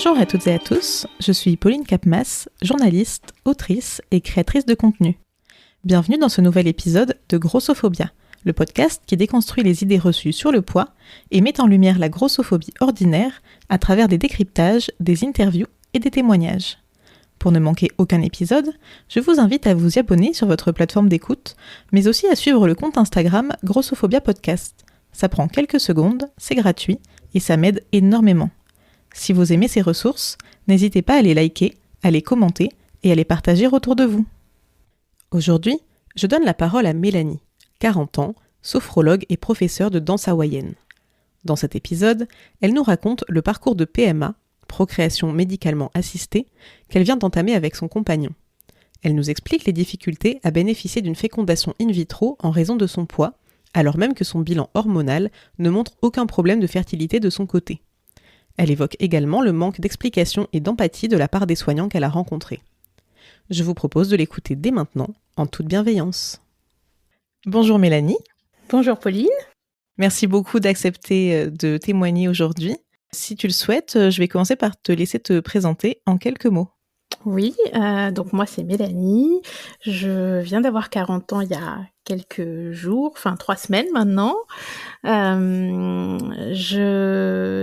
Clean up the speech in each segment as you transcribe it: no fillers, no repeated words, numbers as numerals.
Bonjour à toutes et à tous, je suis Pauline Capmas, journaliste, autrice et créatrice de contenu. Bienvenue dans ce nouvel épisode de Grossophobia, le podcast qui déconstruit les idées reçues sur le poids et met en lumière la grossophobie ordinaire à travers des décryptages, des interviews et des témoignages. Pour ne manquer aucun épisode, je vous invite à vous y abonner sur votre plateforme d'écoute, mais aussi à suivre le compte Instagram Grossophobia Podcast. Ça prend quelques secondes, c'est gratuit et ça m'aide énormément. Si vous aimez ces ressources, n'hésitez pas à les liker, à les commenter et à les partager autour de vous. Aujourd'hui, je donne la parole à Mélanie, 40 ans, sophrologue et professeure de danse hawaïenne. Dans cet épisode, elle nous raconte le parcours de PMA, procréation médicalement assistée, qu'elle vient d'entamer avec son compagnon. Elle nous explique les difficultés à bénéficier d'une fécondation in vitro en raison de son poids, alors même que son bilan hormonal ne montre aucun problème de fertilité de son côté. Elle évoque également le manque d'explication et d'empathie de la part des soignants qu'elle a rencontrés. Je vous propose de l'écouter dès maintenant, en toute bienveillance. Bonjour Mélanie. Bonjour Pauline. Merci beaucoup d'accepter de témoigner aujourd'hui. Si tu le souhaites, je vais commencer par te laisser te présenter en quelques mots. Oui, donc moi c'est Mélanie, je viens d'avoir 40 ans il y a quelques jours, 3 semaines maintenant. Je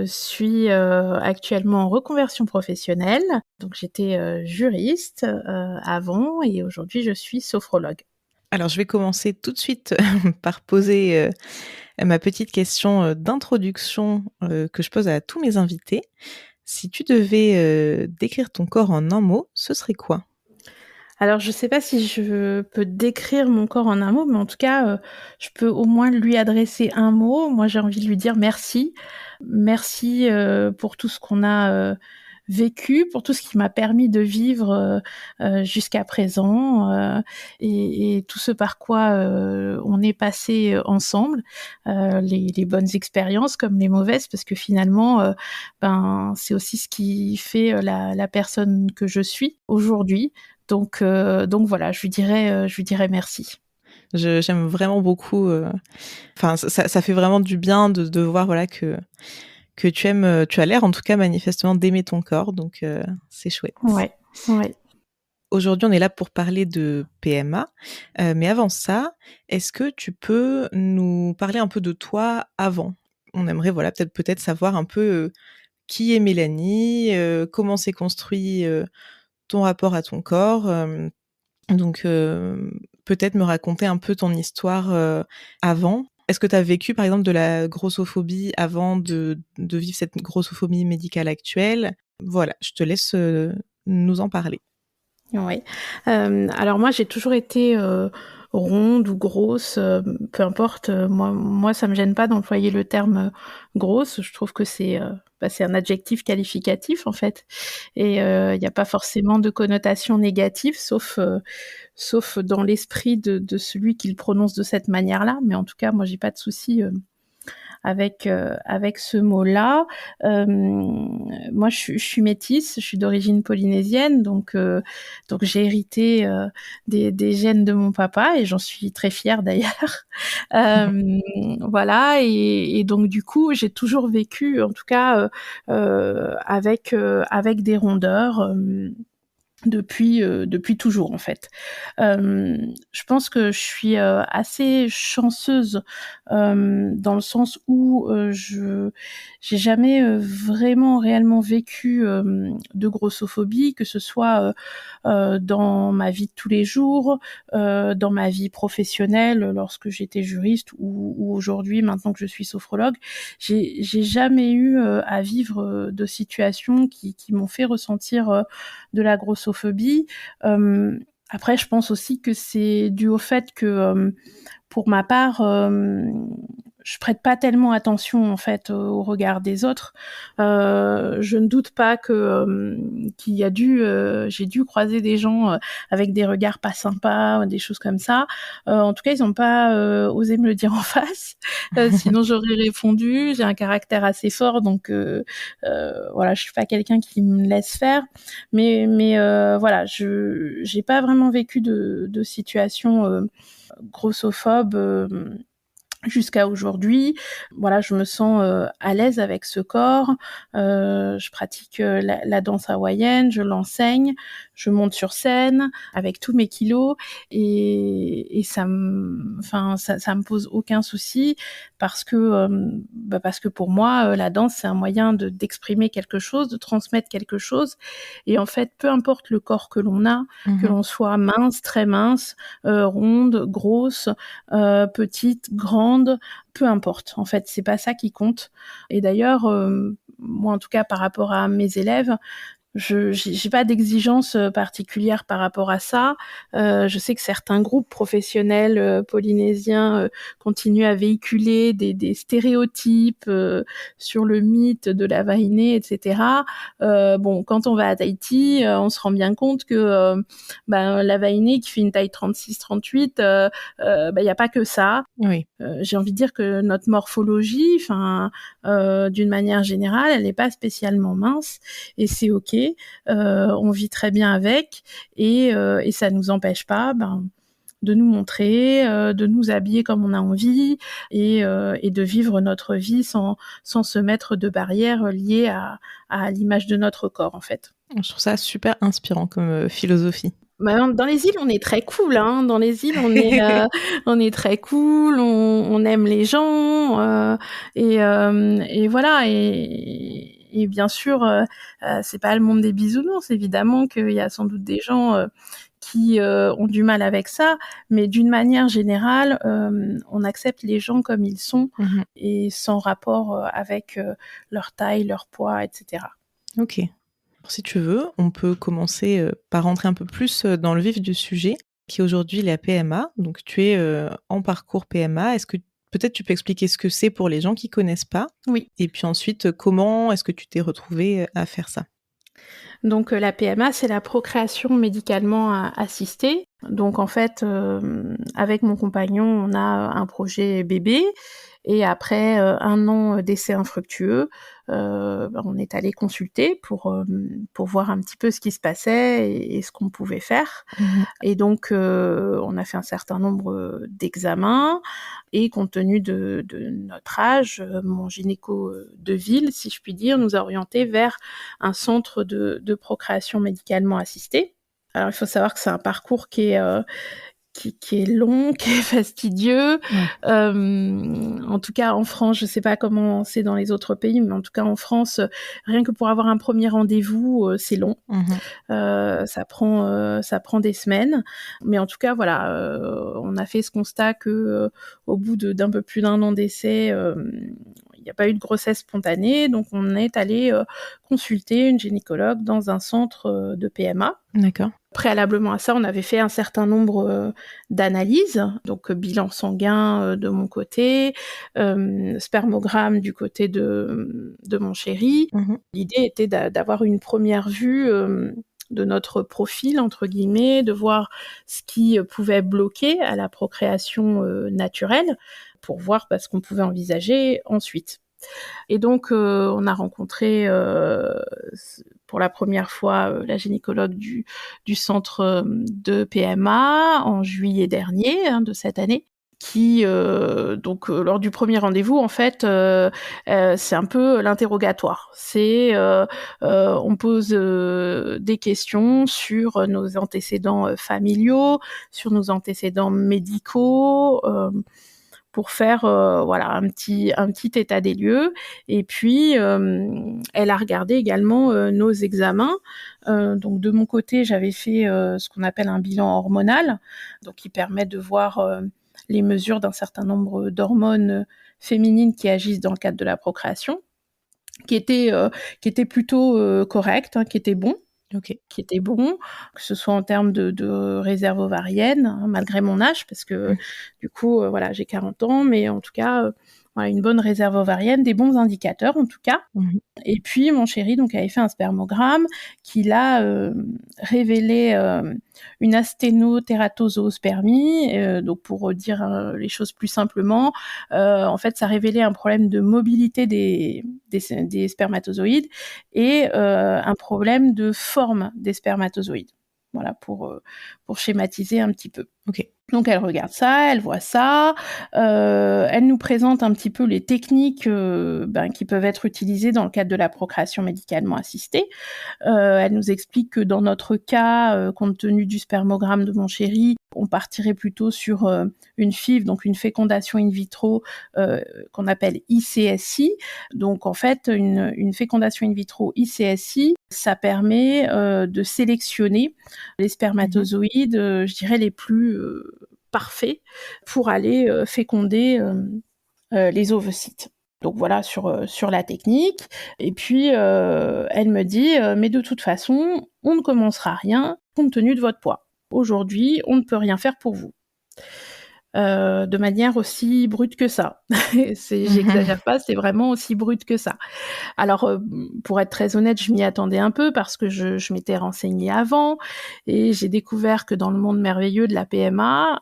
suis actuellement en reconversion professionnelle, donc j'étais juriste avant et aujourd'hui je suis sophrologue. Alors je vais commencer tout de suite par poser ma petite question d'introduction que je pose à tous mes invités. Si tu devais décrire ton corps en un mot, ce serait quoi ? Alors je sais pas si je peux décrire mon corps en un mot, mais en tout cas, je peux au moins lui adresser un mot. Moi, j'ai envie de lui dire merci. Merci, pour tout ce qu'on a, vécu, pour tout ce qui m'a permis de vivre, jusqu'à présent, et tout ce par quoi, on est passés, ensemble, les bonnes expériences comme les mauvaises parce que finalement, c'est aussi ce qui fait, la personne que je suis aujourd'hui. Donc voilà, je lui dirais merci. J'aime vraiment beaucoup. Ça fait vraiment du bien de voir voilà que tu aimes. Tu as l'air en tout cas manifestement d'aimer ton corps, donc c'est chouette. Ouais. Aujourd'hui, on est là pour parler de PMA, mais avant ça, est-ce que tu peux nous parler un peu de toi avant ? On aimerait voilà peut-être savoir un peu qui est Mélanie, comment s'est construit ton rapport à ton corps. Donc, peut-être me raconter un peu ton histoire avant. Est-ce que tu as vécu, par exemple, de la grossophobie avant de vivre cette grossophobie médicale actuelle ? Voilà, je te laisse nous en parler. Oui. Alors moi, j'ai toujours été ronde ou grosse, peu importe. Moi, ça me gêne pas d'employer le terme grosse. Je trouve que c'est un adjectif qualificatif en fait, et il n'y a pas forcément de connotation négative, sauf dans l'esprit de celui qui le prononce de cette manière-là. Mais en tout cas, moi, j'ai pas de souci avec ce mot-là. Moi, je suis métisse, je suis d'origine polynésienne, donc j'ai hérité des gènes de mon papa et j'en suis très fière d'ailleurs. Voilà, et donc du coup, j'ai toujours vécu, en tout cas, avec des rondeurs. Depuis toujours en fait. Je pense que je suis assez chanceuse dans le sens où j'ai jamais vraiment réellement vécu de grossophobie, que ce soit dans ma vie de tous les jours, dans ma vie professionnelle lorsque j'étais juriste ou aujourd'hui maintenant que je suis sophrologue. J'ai jamais eu à vivre de situations qui m'ont fait ressentir de la grossophobie. Après, je pense aussi que c'est dû au fait que, pour ma part, je prête pas tellement attention en fait au regard des autres. Je ne doute pas que j'ai dû croiser des gens avec des regards pas sympas, des choses comme ça. En tout cas, ils n'ont pas osé me le dire en face. Sinon, j'aurais répondu. J'ai un caractère assez fort, donc voilà, je suis pas quelqu'un qui me laisse faire. Mais voilà, j'ai pas vraiment vécu de situation grossophobe Jusqu'à aujourd'hui, voilà, je me sens à l'aise avec ce corps. Je pratique la danse hawaïenne, je l'enseigne, je monte sur scène avec tous mes kilos et ça me pose aucun souci parce que pour moi, la danse c'est un moyen d'exprimer quelque chose, de transmettre quelque chose. Et en fait, peu importe le corps que l'on a, que l'on soit mince, très mince, ronde, grosse, petite, grande, peu importe. En fait, c'est pas ça qui compte. Et d'ailleurs, moi, en tout cas, par rapport à mes élèves, j'ai pas d'exigence particulière par rapport à ça. Je sais que certains groupes professionnels polynésiens continuent à véhiculer des stéréotypes sur le mythe de la vahinée, etc. Bon, quand on va à Tahiti, on se rend bien compte que la vahinée qui fait une taille 36-38, il y a pas que ça. Oui. J'ai envie de dire que notre morphologie, d'une manière générale, elle n'est pas spécialement mince et c'est ok. On vit très bien avec et ça nous empêche pas de nous montrer, de nous habiller comme on a envie et de vivre notre vie sans se mettre de barrières liées à l'image de notre corps en fait. Je trouve ça super inspirant comme philosophie. Dans les îles, on est très cool, hein. Dans les îles, on est très cool, on aime les gens, et voilà. Et bien sûr, c'est pas le monde des bisounours. Évidemment qu'il y a sans doute des gens qui ont du mal avec ça, mais d'une manière générale, on accepte les gens comme ils sont et sans rapport avec leur taille, leur poids, etc. Ok. Si tu veux, on peut commencer par rentrer un peu plus dans le vif du sujet, qui est aujourd'hui la PMA. Donc, tu es en parcours PMA. Est-ce que peut-être tu peux expliquer ce que c'est pour les gens qui connaissent pas? Oui. Et puis ensuite, comment est-ce que tu t'es retrouvée à faire ça? Donc la PMA, c'est la procréation médicalement assistée. Donc en fait, avec mon compagnon, on a un projet bébé et après 1 an d'essai infructueux, on est allé consulter pour voir un petit peu ce qui se passait et ce qu'on pouvait faire. Et donc on a fait un certain nombre d'examens et compte tenu de notre âge, mon gynéco de ville, si je puis dire, nous a orientés vers un centre de procréation médicalement assistée. Alors il faut savoir que c'est un parcours qui est long, qui est fastidieux. En tout cas, en France, je sais pas comment c'est dans les autres pays, mais en tout cas en France, rien que pour avoir un premier rendez-vous, c'est long. Ça prend des semaines. Mais en tout cas, voilà, on a fait ce constat que au bout d'un peu plus d'1 an d'essai, il n'y a pas eu de grossesse spontanée, donc on est allé consulter une gynécologue dans un centre de PMA. D'accord. Préalablement à ça, on avait fait un certain nombre d'analyses, donc bilan sanguin de mon côté, spermogramme du côté de mon chéri. L'idée était d'avoir une première vue de notre profil, entre guillemets, de voir ce qui pouvait bloquer à la procréation naturelle, pour voir ce qu'on pouvait envisager ensuite. Et donc, on a rencontré pour la première fois la gynécologue du centre de PMA en juillet dernier de cette année, qui lors du premier rendez-vous, en fait, c'est un peu l'interrogatoire. C'est on pose des questions sur nos antécédents familiaux, sur nos antécédents médicaux, pour faire un petit état des lieux. Et puis elle a regardé également nos examens. Donc de mon côté, j'avais fait ce qu'on appelle un bilan hormonal, donc qui permet de voir les mesures d'un certain nombre d'hormones féminines qui agissent dans le cadre de la procréation, qui était plutôt correct, qui était bon. Ok. Qui était bon, que ce soit en termes de réserve ovarienne, hein, malgré mon âge, parce que du coup, j'ai 40 ans, mais en tout cas, une bonne réserve ovarienne, des bons indicateurs en tout cas. Et puis mon chéri donc avait fait un spermogramme qui l'a révélé une asténotératosospermie. Donc pour dire les choses plus simplement, en fait ça révélait un problème de mobilité des spermatozoïdes et un problème de forme des spermatozoïdes. Voilà pour schématiser un petit peu. Ok. Donc elle regarde ça, elle voit ça, elle nous présente un petit peu les techniques qui peuvent être utilisées dans le cadre de la procréation médicalement assistée. Elle nous explique que dans notre cas, compte tenu du spermogramme de mon chéri, on partirait plutôt sur une FIV, donc une fécondation in vitro qu'on appelle ICSI. Donc en fait, une fécondation in vitro ICSI, ça permet de sélectionner les spermatozoïdes, je dirais les plus parfaits pour aller féconder les ovocytes. Donc voilà sur la technique. Et puis elle me dit mais de toute façon, on ne commencera rien compte tenu de votre poids. Aujourd'hui, on ne peut rien faire pour vous. De manière aussi brute que ça. J'exagère pas, c'est vraiment aussi brute que ça. Alors, pour être très honnête, je m'y attendais un peu parce que je m'étais renseignée avant et j'ai découvert que dans le monde merveilleux de la PMA,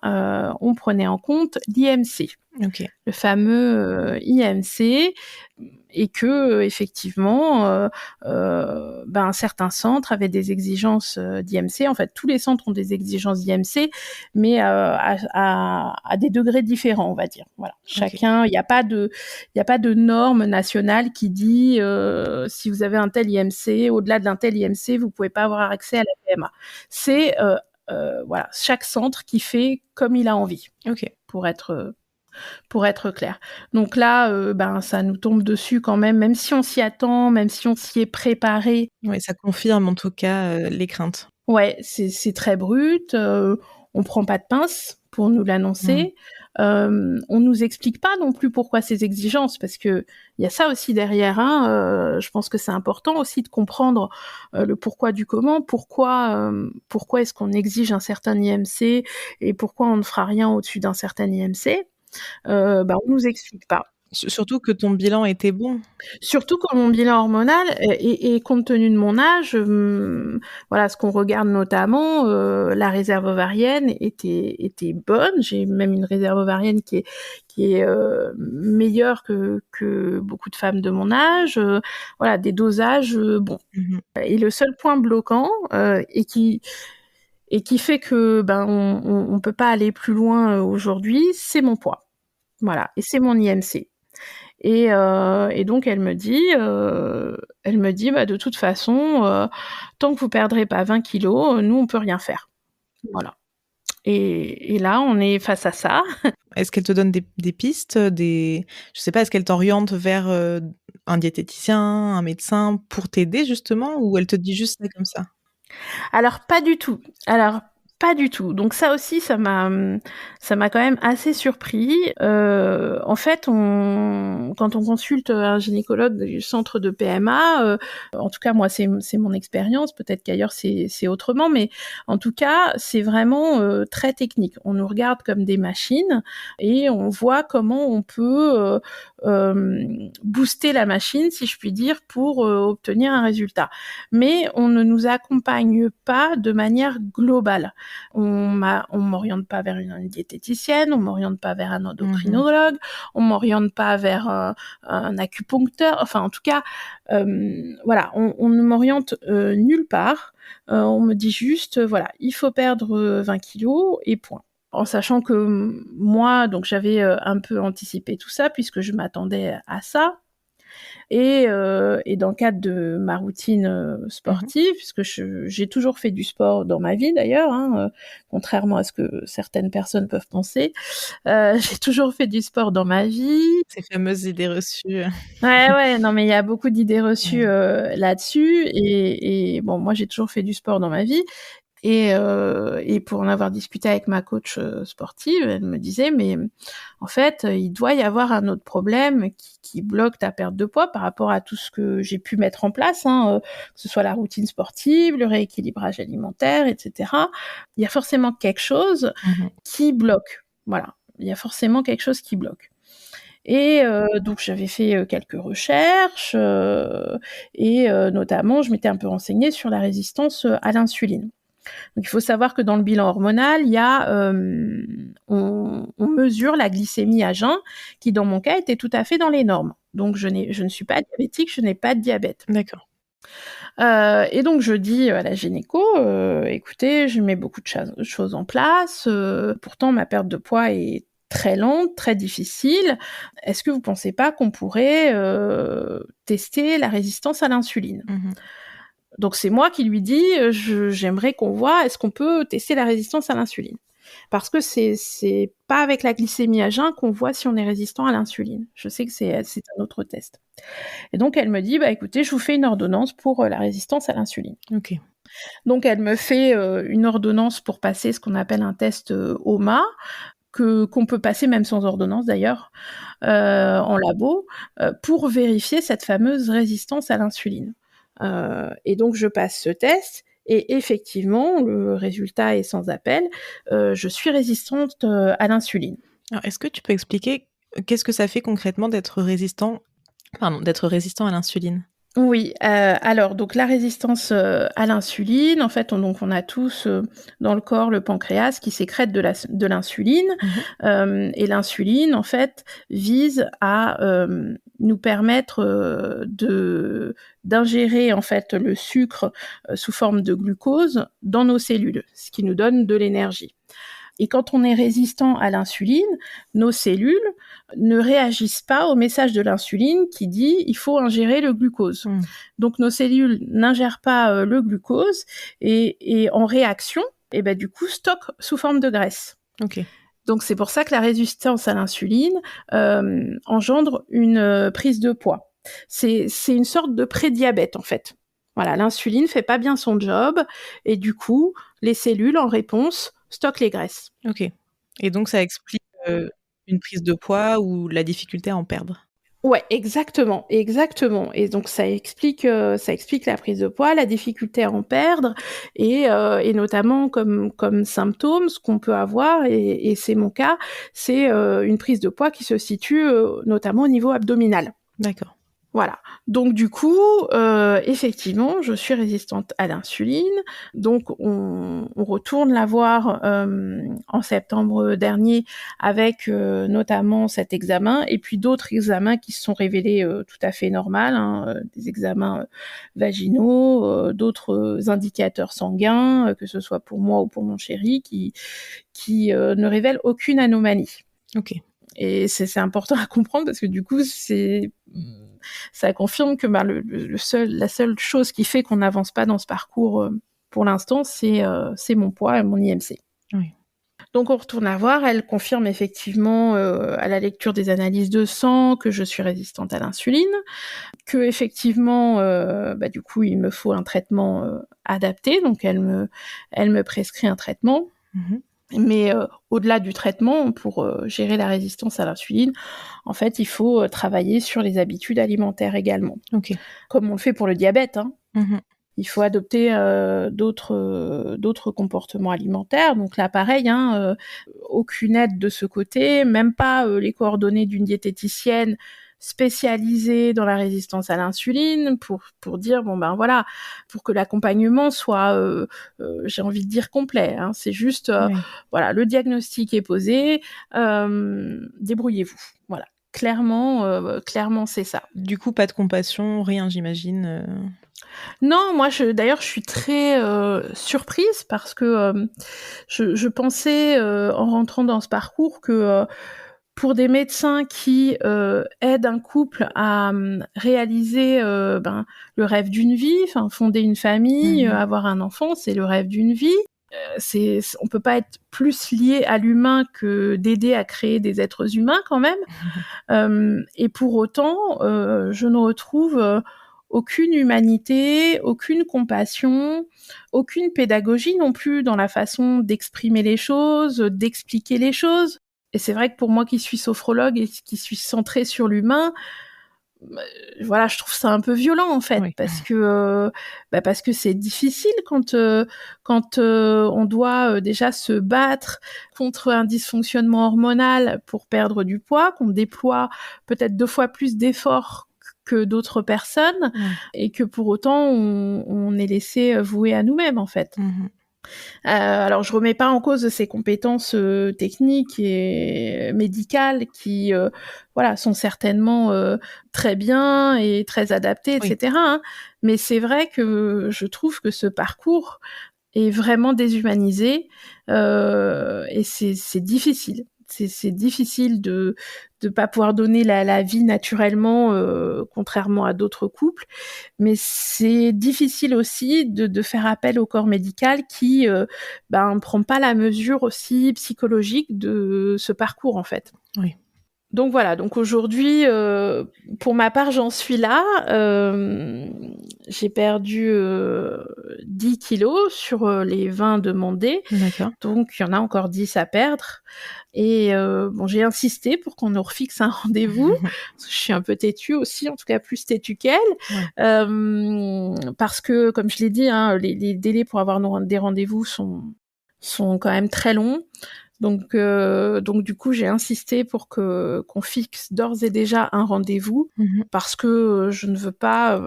on prenait en compte l'IMC. Ok. Le fameux IMC, et que effectivement, certains centres avaient des exigences d'IMC. En fait, tous les centres ont des exigences d'IMC, mais à des degrés différents, on va dire. Voilà. Chacun, il n'y a pas de norme nationale qui dit si vous avez un tel IMC, au-delà d'un tel IMC, vous pouvez pas avoir accès à la PMA. C'est voilà, chaque centre qui fait comme il a envie. Ok. Pour être clair. Donc là, ça nous tombe dessus quand même si on s'y attend, même si on s'y est préparé. Oui, ça confirme en tout cas les craintes. Ouais, c'est très brut. On prend pas de pince pour nous l'annoncer. On nous explique pas non plus pourquoi ces exigences, parce que il y a ça aussi derrière. Je pense que c'est important aussi de comprendre le pourquoi du comment. Pourquoi est-ce qu'on exige un certain IMC et pourquoi on ne fera rien au-dessus d'un certain IMC. On nous explique pas. Surtout que ton bilan était bon. Surtout quand mon bilan hormonal et compte tenu de mon âge, voilà, ce qu'on regarde notamment, la réserve ovarienne était bonne. J'ai même une réserve ovarienne qui est meilleure que beaucoup de femmes de mon âge. Voilà, des dosages bons. Et le seul point bloquant et qui fait que on peut pas aller plus loin aujourd'hui, c'est mon poids. Voilà, et c'est mon IMC. Et donc elle me dit de toute façon, tant que vous perdrez pas 20 kilos, nous on peut rien faire. Voilà. Et là on est face à ça. Est-ce qu'elle te donne des pistes, je sais pas, est-ce qu'elle t'oriente vers un diététicien, un médecin pour t'aider justement, ou elle te dit juste ça comme ça? Alors pas du tout. Donc ça aussi, ça m'a quand même assez surpris. En fait, quand on consulte un gynécologue du centre de PMA, en tout cas moi c'est mon expérience, peut-être qu'ailleurs c'est autrement, mais en tout cas c'est vraiment très technique. On nous regarde comme des machines et on voit comment on peut booster la machine, si je puis dire, pour obtenir un résultat. Mais on ne nous accompagne pas de manière globale. On m'oriente pas vers une diététicienne, on m'oriente pas vers un endocrinologue, on m'oriente pas vers un acupuncteur. Enfin, en tout cas, voilà, on ne m'oriente nulle part. On me dit juste, voilà, il faut perdre 20 kilos et point. En sachant que moi, donc j'avais un peu anticipé tout ça puisque je m'attendais à ça. Et dans le cadre de ma routine sportive, puisque j'ai toujours fait du sport dans ma vie d'ailleurs, contrairement à ce que certaines personnes peuvent penser, j'ai toujours fait du sport dans ma vie. Ces fameuses idées reçues. Ouais, non mais il y a beaucoup d'idées reçues là-dessus, et bon, moi j'ai toujours fait du sport dans ma vie. Et pour en avoir discuté avec ma coach sportive, elle me disait mais en fait il doit y avoir un autre problème qui bloque ta perte de poids par rapport à tout ce que j'ai pu mettre en place, que ce soit la routine sportive, le rééquilibrage alimentaire, etc. Il y a forcément quelque chose qui bloque. Voilà, il y a forcément quelque chose qui bloque. Et donc j'avais fait quelques recherches et notamment je m'étais un peu renseignée sur la résistance à l'insuline. Donc il faut savoir que dans le bilan hormonal, il y a on mesure la glycémie à jeun, qui dans mon cas était tout à fait dans les normes. Donc je ne suis pas diabétique, je n'ai pas de diabète. D'accord. Et donc je dis à la gynéco, écoutez, je mets beaucoup de choses en place, pourtant ma perte de poids est très lente, très difficile. Est-ce que vous pensez pas qu'on pourrait tester la résistance à l'insuline? Mmh. Donc c'est moi qui lui dis, j'aimerais qu'on voit, est-ce qu'on peut tester la résistance à l'insuline? Parce que c'est pas avec la glycémie à jeun qu'on voit si on est résistant à l'insuline. Je sais que c'est un autre test. Et donc elle me dit, bah écoutez, je vous fais une ordonnance pour la résistance à l'insuline. OK. Donc elle me fait une ordonnance pour passer ce qu'on appelle un test OMA, qu'on peut passer même sans ordonnance d'ailleurs, en labo, pour vérifier cette fameuse résistance à l'insuline. Et donc je passe ce test et effectivement, le résultat est sans appel, je suis résistante à l'insuline. Alors, est-ce que tu peux expliquer qu'est-ce que ça fait concrètement d'être résistant à l'insuline? Oui, alors donc la résistance, à l'insuline, en fait, on a tous, dans le corps le pancréas qui sécrète de l'insuline, Mmh. et l'insuline, en fait, vise à, nous permettre, d'ingérer, en fait, le sucre, sous forme de glucose dans nos cellules, ce qui nous donne de l'énergie. Et quand on est résistant à l'insuline, nos cellules ne réagissent pas au message de l'insuline qui dit il faut ingérer le glucose. Mmh. Donc nos cellules n'ingèrent pas le glucose et en réaction, et ben du coup stockent sous forme de graisse. OK. Donc c'est pour ça que la résistance à l'insuline engendre une prise de poids. C'est une sorte de prédiabète en fait. Voilà, l'insuline fait pas bien son job et du coup, les cellules en réponse stockent les graisses. OK. Et donc ça explique, une prise de poids ou la difficulté à en perdre? Ouais, exactement, exactement. Et donc ça explique la prise de poids, la difficulté à en perdre et notamment comme symptôme, ce qu'on peut avoir et c'est mon cas, c'est une prise de poids qui se situe notamment au niveau abdominal. D'accord. Voilà. Donc du coup, effectivement, je suis résistante à l'insuline. Donc on retourne la voir en septembre dernier avec notamment cet examen et puis d'autres examens qui se sont révélés tout à fait normaux, hein, des examens vaginaux, d'autres indicateurs sanguins, que ce soit pour moi ou pour mon chéri, qui ne révèlent aucune anomalie. OK. Et c'est important à comprendre parce que du coup, ça confirme que la seule chose qui fait qu'on n'avance pas dans ce parcours pour l'instant, c'est mon poids et mon IMC. Oui. Donc on retourne la voir, elle confirme effectivement à la lecture des analyses de sang que je suis résistante à l'insuline, que effectivement, du coup, il me faut un traitement adapté, donc elle me prescrit un traitement. Mmh. Mais au-delà du traitement, pour gérer la résistance à l'insuline, en fait, il faut travailler sur les habitudes alimentaires également. OK. Comme on le fait pour le diabète, hein. Mmh. Il faut adopter d'autres comportements alimentaires. Donc là, pareil, hein, aucune aide de ce côté, même pas les coordonnées d'une diététicienne spécialisée dans la résistance à l'insuline pour dire bon ben voilà, pour que l'accompagnement soit j'ai envie de dire complet, hein. C'est juste Oui. voilà, le diagnostic est posé, débrouillez-vous. Voilà. Clairement c'est ça. Du coup, pas de compassion, rien, j'imagine, Non, moi d'ailleurs je suis très surprise parce que je pensais en rentrant dans ce parcours que pour des médecins qui aident un couple à réaliser le rêve d'une vie, enfin fonder une famille, Mmh. avoir un enfant, c'est le rêve d'une vie. On peut pas être plus lié à l'humain que d'aider à créer des êtres humains quand même. Et pour autant, je ne retrouve aucune humanité, aucune compassion, aucune pédagogie non plus dans la façon d'exprimer les choses, d'expliquer les choses. Et c'est vrai que pour moi qui suis sophrologue et qui suis centrée sur l'humain, voilà, je trouve ça un peu violent en fait, Oui. parce que c'est difficile quand on doit déjà se battre contre un dysfonctionnement hormonal pour perdre du poids, qu'on déploie peut-être 2 fois plus d'efforts que d'autres personnes Ouais. et que pour autant on est laissé voué à nous-mêmes en fait. Mmh. Alors je remets pas en cause ses compétences techniques et médicales qui voilà sont certainement très bien et très adaptées, Oui. etc. Hein. Mais c'est vrai que je trouve que ce parcours est vraiment déshumanisé et c'est difficile. C'est difficile de pas pouvoir donner la vie naturellement, contrairement à d'autres couples. Mais c'est difficile aussi de faire appel au corps médical qui prend pas la mesure aussi psychologique de ce parcours en fait. Oui. Donc voilà, donc aujourd'hui, pour ma part, j'en suis là. J'ai perdu 10 kilos sur les 20 demandés. D'accord. Donc il y en a encore 10 à perdre. Et j'ai insisté pour qu'on nous refixe un rendez-vous. Parce que je suis un peu têtue aussi, en tout cas plus têtue qu'elle. Ouais. Parce que, comme je l'ai dit, hein, les délais pour avoir des rendez-vous sont quand même très longs. Donc du coup, j'ai insisté pour qu'on fixe d'ores et déjà un rendez-vous Mmh. parce que je ne veux pas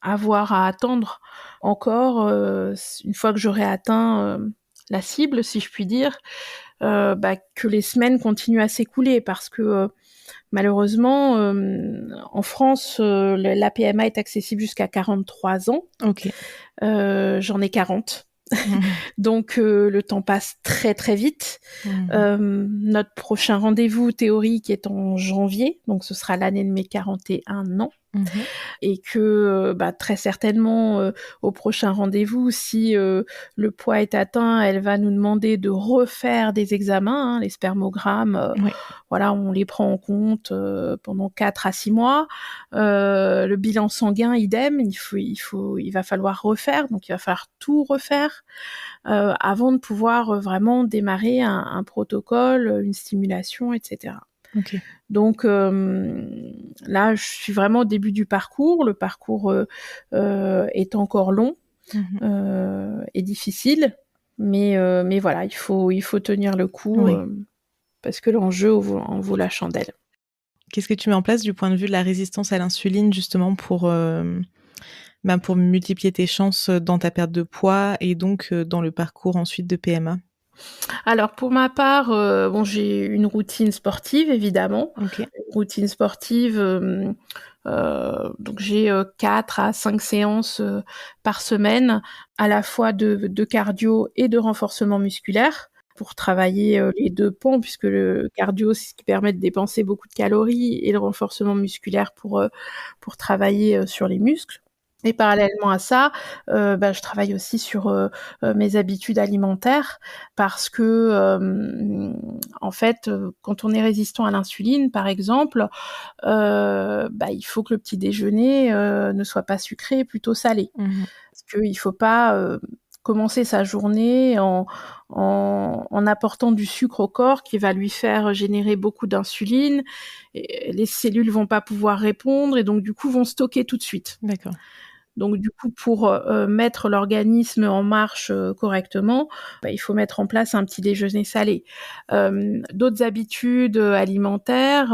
avoir à attendre encore une fois que j'aurai atteint la cible, si je puis dire, que les semaines continuent à s'écouler parce que malheureusement, en France, la PMA est accessible jusqu'à 43 ans. OK. J'en ai 40. Mmh. Donc le temps passe très très vite. Mmh. Notre prochain rendez-vous théorique est en janvier, donc ce sera l'année de mes 41 ans. Mmh. Et que très certainement au prochain rendez-vous, si le poids est atteint, elle va nous demander de refaire des examens, hein, les spermogrammes, Oui. voilà, on les prend en compte pendant 4 à 6 mois. Le bilan sanguin, idem, il va falloir refaire, donc il va falloir tout refaire avant de pouvoir vraiment démarrer un protocole, une stimulation, etc. OK. Donc là, je suis vraiment au début du parcours. Le parcours est encore long Mmh. et difficile, mais voilà, il faut tenir le coup Oui. parce que l'enjeu en vaut la chandelle. Qu'est-ce que tu mets en place du point de vue de la résistance à l'insuline justement pour multiplier tes chances, dans ta perte de poids et donc, dans le parcours ensuite de PMA? Alors pour ma part, j'ai une routine sportive évidemment, OK. une routine sportive, donc j'ai 4 à 5 séances par semaine, à la fois de cardio et de renforcement musculaire pour travailler les 2 pans puisque le cardio, c'est ce qui permet de dépenser beaucoup de calories et le renforcement musculaire pour travailler sur les muscles. Et parallèlement à ça, je travaille aussi sur mes habitudes alimentaires parce que en fait, quand on est résistant à l'insuline, par exemple, il faut que le petit déjeuner ne soit pas sucré, plutôt salé. Mmh. Parce qu'il faut pas commencer sa journée en apportant du sucre au corps qui va lui faire générer beaucoup d'insuline. Et les cellules vont pas pouvoir répondre et donc du coup vont stocker tout de suite. D'accord. Donc du coup, pour mettre l'organisme en marche correctement, il faut mettre en place un petit déjeuner salé. D'autres habitudes alimentaires,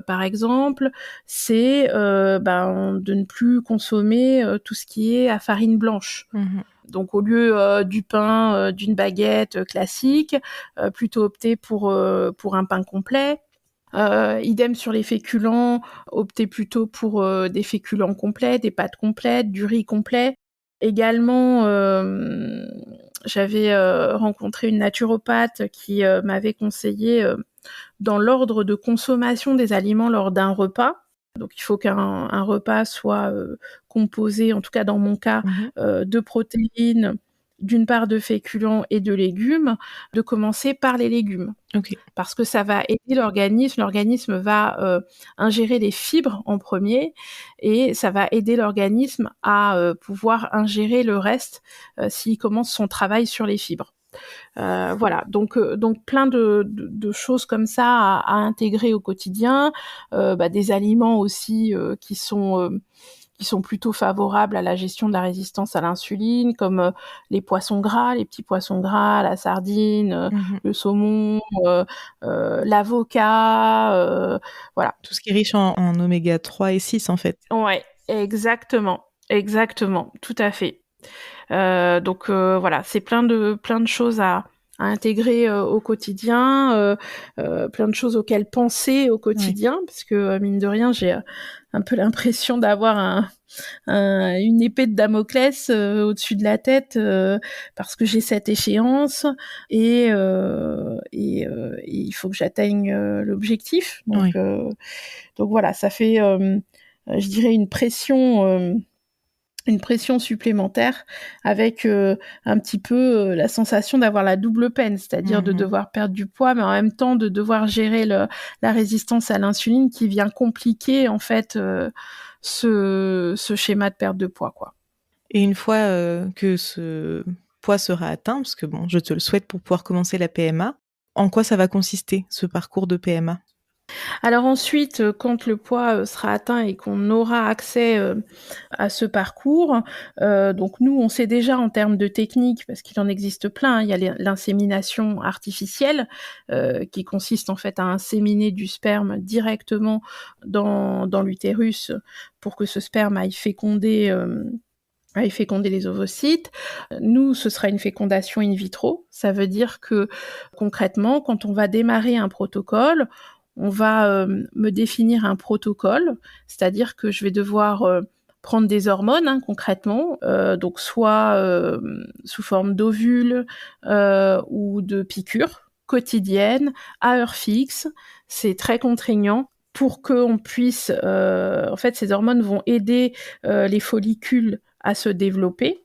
par exemple, c'est de ne plus consommer tout ce qui est à farine blanche. Mmh. Donc au lieu du pain, d'une baguette classique, plutôt opter pour un pain complet. Idem sur les féculents, opter plutôt pour des féculents complets, des pâtes complètes, du riz complet. Également, j'avais rencontré une naturopathe qui m'avait conseillé dans l'ordre de consommation des aliments lors d'un repas. Donc il faut qu'un repas soit composé, en tout cas dans mon cas, Mmh. de protéines, d'une part de féculents et de légumes, de commencer par les légumes OK. parce que ça va aider l'organisme. L'organisme va ingérer les fibres en premier et ça va aider l'organisme à pouvoir ingérer le reste s'il commence son travail sur les fibres. Voilà, donc plein de choses comme ça à intégrer au quotidien, des aliments aussi qui sont plutôt favorables à la gestion de la résistance à l'insuline, comme les poissons gras, les petits poissons gras, la sardine, Mmh. le saumon, l'avocat, voilà. Tout ce qui est riche en oméga 3 et 6 en fait? Ouais, exactement, exactement, tout à fait. Voilà, c'est plein de choses à intégrer au quotidien, plein de choses auxquelles penser au quotidien, parce que mine de rien, j'ai un peu l'impression d'avoir une épée de Damoclès au-dessus de la tête parce que j'ai cette échéance et il faut que j'atteigne l'objectif. Donc voilà, ça fait, je dirais, une pression supplémentaire avec un petit peu la sensation d'avoir la double peine, c'est-à-dire de devoir perdre du poids, mais en même temps de devoir gérer la résistance à l'insuline qui vient compliquer en fait ce schéma de perte de poids, quoi. Et une fois que ce poids sera atteint, parce que bon, je te le souhaite pour pouvoir commencer la PMA, en quoi ça va consister, ce parcours de PMA? Alors ensuite, quand le poids sera atteint et qu'on aura accès à ce parcours, donc nous, on sait déjà en termes de technique, parce qu'il en existe plein, hein, il y a l'insémination artificielle qui consiste en fait à inséminer du sperme directement dans l'utérus pour que ce sperme aille féconder les ovocytes. Nous, ce sera une fécondation in vitro. Ça veut dire que concrètement, quand on va démarrer un protocole, on va me définir un protocole, c'est-à-dire que je vais devoir prendre des hormones, hein, concrètement, donc soit sous forme d'ovules ou de piqûres quotidiennes, à heure fixe. C'est très contraignant pour qu'on puisse... en fait, ces hormones vont aider les follicules à se développer.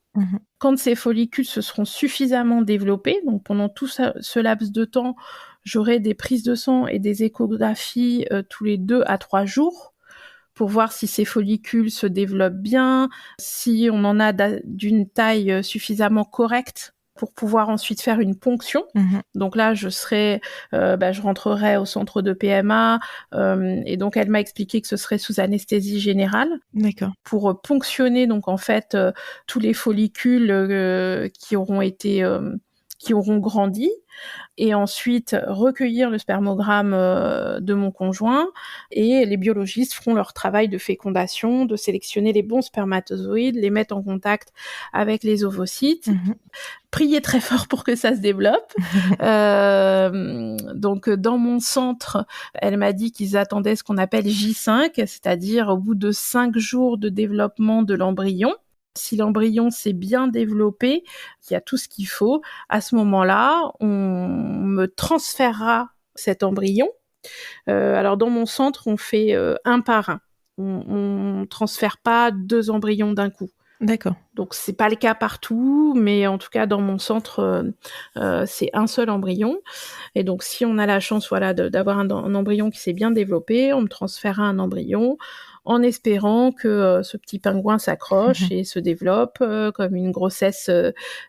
Quand ces follicules se seront suffisamment développés, donc pendant tout ce laps de temps, j'aurai des prises de sang et des échographies tous les 2 à 3 jours pour voir si ces follicules se développent bien, si on en a d'une taille suffisamment correcte pour pouvoir ensuite faire une ponction. Donc là, je rentrerai au centre de PMA et donc elle m'a expliqué que ce serait sous anesthésie générale. D'accord. Pour ponctionner donc en fait tous les follicules qui auront grandi et ensuite recueillir le spermogramme de mon conjoint et les biologistes feront leur travail de fécondation, de sélectionner les bons spermatozoïdes, les mettre en contact avec les ovocytes. Prier très fort pour que ça se développe. Donc dans mon centre, elle m'a dit qu'ils attendaient ce qu'on appelle J5, c'est-à-dire au bout de 5 jours de développement de l'embryon. Si l'embryon s'est bien développé, qu'il y a tout ce qu'il faut, à ce moment-là, on me transférera cet embryon. Alors dans mon centre, on fait un par un. On transfère pas 2 embryons d'un coup. D'accord. Donc c'est pas le cas partout, mais en tout cas dans mon centre, c'est un seul embryon. Et donc si on a la chance, voilà, d'avoir un embryon qui s'est bien développé, on me transférera un embryon en espérant que ce petit pingouin s'accroche et se développe comme une grossesse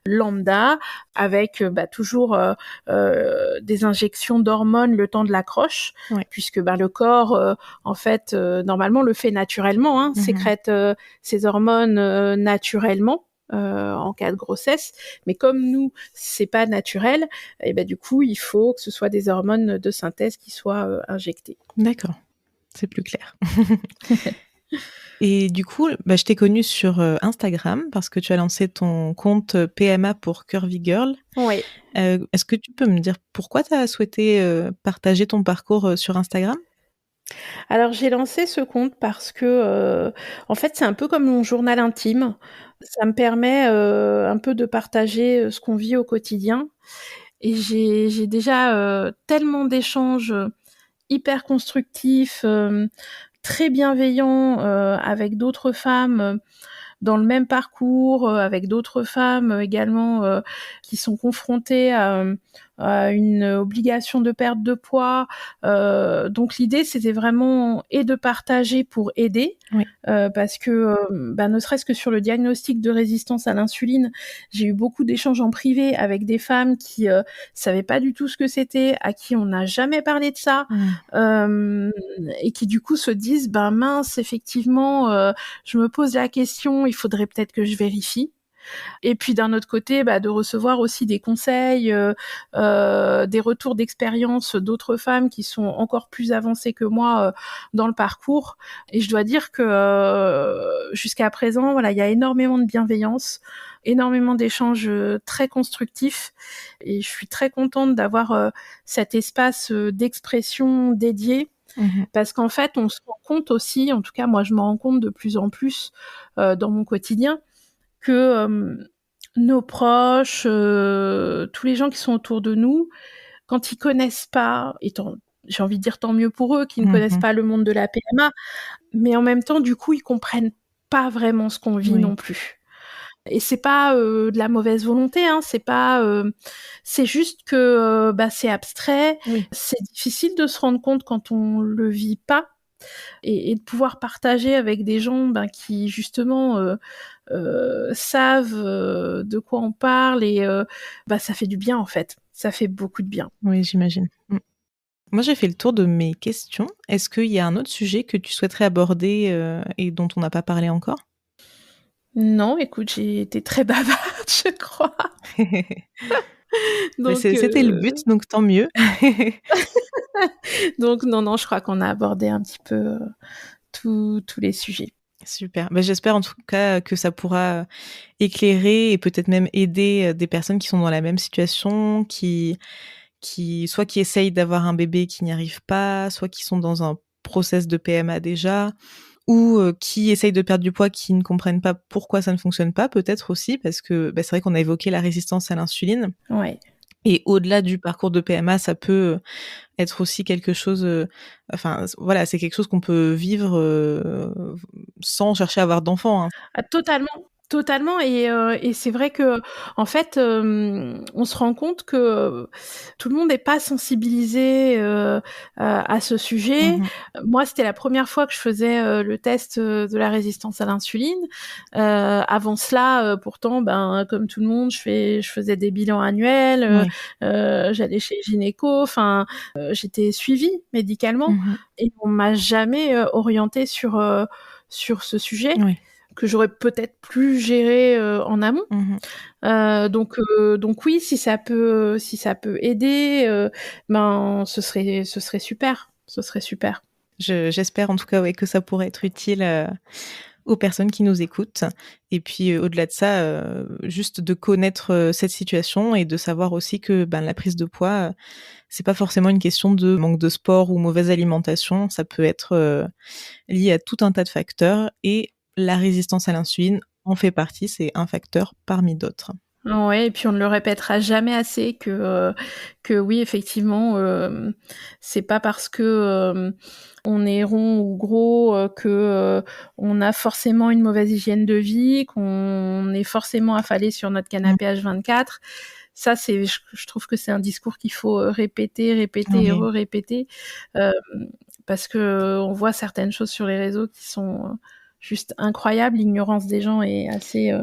lambda, avec toujours des injections d'hormones le temps de l'accroche, puisque le corps, en fait, normalement le fait naturellement, hein, sécrète ces hormones naturellement. En cas de grossesse, mais comme nous c'est pas naturel, et du coup il faut que ce soit des hormones de synthèse qui soient injectées. D'accord, c'est plus clair. Et du coup, je t'ai connue sur Instagram parce que tu as lancé ton compte PMA pour Curvy Girl. Oui. Est-ce que tu peux me dire pourquoi tu as souhaité partager ton parcours sur Instagram ? Alors j'ai lancé ce compte parce que en fait c'est un peu comme mon journal intime. Ça me permet un peu de partager ce qu'on vit au quotidien. Et j'ai déjà tellement d'échanges hyper constructifs, très bienveillants avec d'autres femmes dans le même parcours, avec d'autres femmes également qui sont confrontées à une obligation de perte de poids. Donc l'idée, c'était vraiment de partager pour aider, parce que ne serait-ce que sur le diagnostic de résistance à l'insuline, j'ai eu beaucoup d'échanges en privé avec des femmes qui savaient pas du tout ce que c'était, à qui on n'a jamais parlé de ça, et qui du coup se disent mince, effectivement, je me pose la question, il faudrait peut-être que je vérifie. Et puis d'un autre côté, de recevoir aussi des conseils, des retours d'expérience d'autres femmes qui sont encore plus avancées que moi dans le parcours. Et je dois dire que jusqu'à présent, voilà, il y a énormément de bienveillance, énormément d'échanges très constructifs. Et je suis très contente d'avoir cet espace d'expression dédié. Parce qu'en fait, on se rend compte aussi, en tout cas moi je me rends compte de plus en plus dans mon quotidien, que nos proches, tous les gens qui sont autour de nous, quand ils connaissent pas, j'ai envie de dire tant mieux pour eux, qui ne connaissent pas le monde de la PMA, mais en même temps, du coup, ils comprennent pas vraiment ce qu'on vit non plus. Et c'est pas de la mauvaise volonté, hein, c'est juste que c'est abstrait, c'est difficile de se rendre compte quand on le vit pas, et de pouvoir partager avec des gens qui justement savent de quoi on parle, et ça fait du bien en fait, ça fait beaucoup de bien. Oui, j'imagine. Moi, j'ai fait le tour de mes questions. Est-ce qu'il y a un autre sujet que tu souhaiterais aborder et dont on n'a pas parlé encore? Non, écoute, j'ai été très bavarde, je crois. Donc, C'était le but, donc tant mieux. Donc non, je crois qu'on a abordé un petit peu tous les sujets. Super. J'espère en tout cas que ça pourra éclairer et peut-être même aider des personnes qui sont dans la même situation, qui soit qui essayent d'avoir un bébé qui n'y arrivent pas, soit qui sont dans un process de PMA déjà, ou qui essayent de perdre du poids, qui ne comprennent pas pourquoi ça ne fonctionne pas, peut-être aussi, parce que c'est vrai qu'on a évoqué la résistance à l'insuline. Ouais. Et au-delà du parcours de PMA, ça peut être aussi quelque chose, c'est quelque chose qu'on peut vivre sans chercher à avoir d'enfants, hein. Ah, totalement, et c'est vrai que en fait, on se rend compte que tout le monde n'est pas sensibilisé à ce sujet. Moi, c'était la première fois que je faisais le test de la résistance à l'insuline. Avant cela, pourtant, comme tout le monde, je faisais des bilans annuels, j'allais chez le gynéco, j'étais suivie médicalement, et on m'a jamais orientée sur ce sujet. Que j'aurais peut-être plus géré en amont. Donc oui, si ça peut aider, ce serait super. Ce serait super. J'espère en tout cas que ça pourrait être utile aux personnes qui nous écoutent. Et puis au-delà de ça, juste de connaître cette situation et de savoir aussi que la prise de poids, c'est pas forcément une question de manque de sport ou mauvaise alimentation. Ça peut être lié à tout un tas de facteurs, et la résistance à l'insuline en fait partie, c'est un facteur parmi d'autres. Ouais, et puis on ne le répétera jamais assez que oui, effectivement, c'est pas parce que on est rond ou gros que on a forcément une mauvaise hygiène de vie, qu'on est forcément affalé sur notre canapé H24. Ça, je trouve que c'est un discours qu'il faut répéter et répéter, parce que on voit certaines choses sur les réseaux qui sont juste incroyables. L'ignorance des gens est assez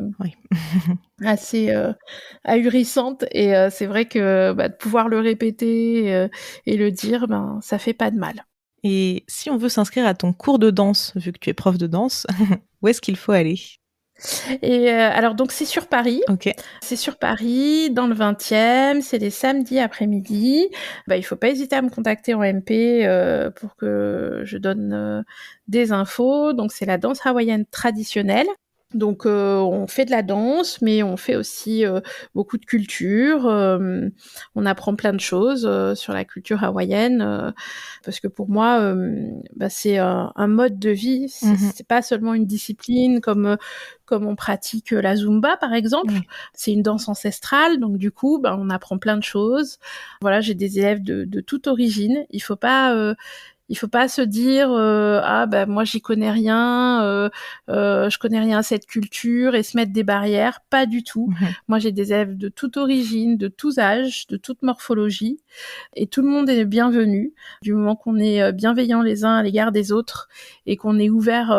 ahurissante, et c'est vrai que de pouvoir le répéter et le dire, ça fait pas de mal. Et si on veut s'inscrire à ton cours de danse, vu que tu es prof de danse, où est-ce qu'il faut aller? Et alors donc c'est sur Paris. OK. C'est sur Paris, dans le 20e, c'est les samedis après-midi. Il faut pas hésiter à me contacter en MP pour que je donne des infos. Donc c'est la danse hawaïenne traditionnelle. Donc on fait de la danse, mais on fait aussi beaucoup de culture. On apprend plein de choses sur la culture hawaïenne, parce que pour moi, c'est un mode de vie. C'est pas seulement une discipline comme on pratique la Zumba par exemple. C'est une danse ancestrale, donc du coup, on apprend plein de choses. Voilà, j'ai des élèves de toute origine. Il faut pas se dire moi j'y connais rien, je connais rien à cette culture, et se mettre des barrières. Pas du tout. Moi j'ai des élèves de toute origine, de tous âges, de toute morphologie, et tout le monde est bienvenu du moment qu'on est bienveillant les uns à l'égard des autres et qu'on est ouvert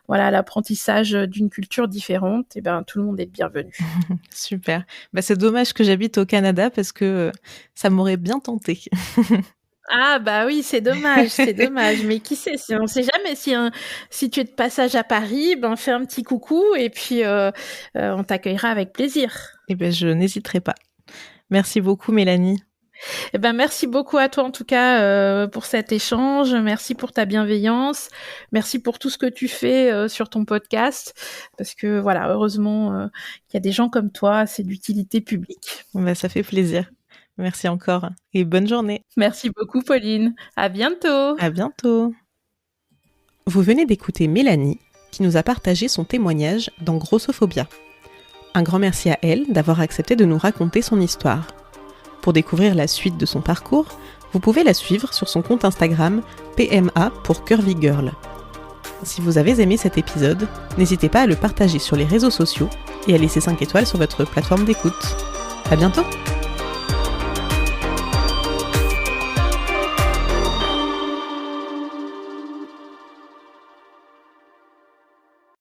à l'apprentissage d'une culture différente. Et tout le monde est bienvenu. Super. C'est dommage que j'habite au Canada, parce que ça m'aurait bien tenté. Ah bah oui, c'est dommage, c'est dommage. Mais qui sait, on sait jamais si tu es de passage à Paris, ben fais un petit coucou et puis on t'accueillera avec plaisir. Eh bien, je n'hésiterai pas. Merci beaucoup, Mélanie. Eh ben merci beaucoup à toi en tout cas pour cet échange. Merci pour ta bienveillance. Merci pour tout ce que tu fais sur ton podcast. Parce que voilà, heureusement qu'il y a des gens comme toi, c'est d'utilité publique. Ben, ça fait plaisir. Merci encore et bonne journée. Merci beaucoup Pauline. À bientôt. À bientôt. Vous venez d'écouter Mélanie qui nous a partagé son témoignage dans Grossophobia. Un grand merci à elle d'avoir accepté de nous raconter son histoire. Pour découvrir la suite de son parcours, vous pouvez la suivre sur son compte Instagram PMA pour Curvy Girl. Si vous avez aimé cet épisode, n'hésitez pas à le partager sur les réseaux sociaux et à laisser 5 étoiles sur votre plateforme d'écoute. À bientôt!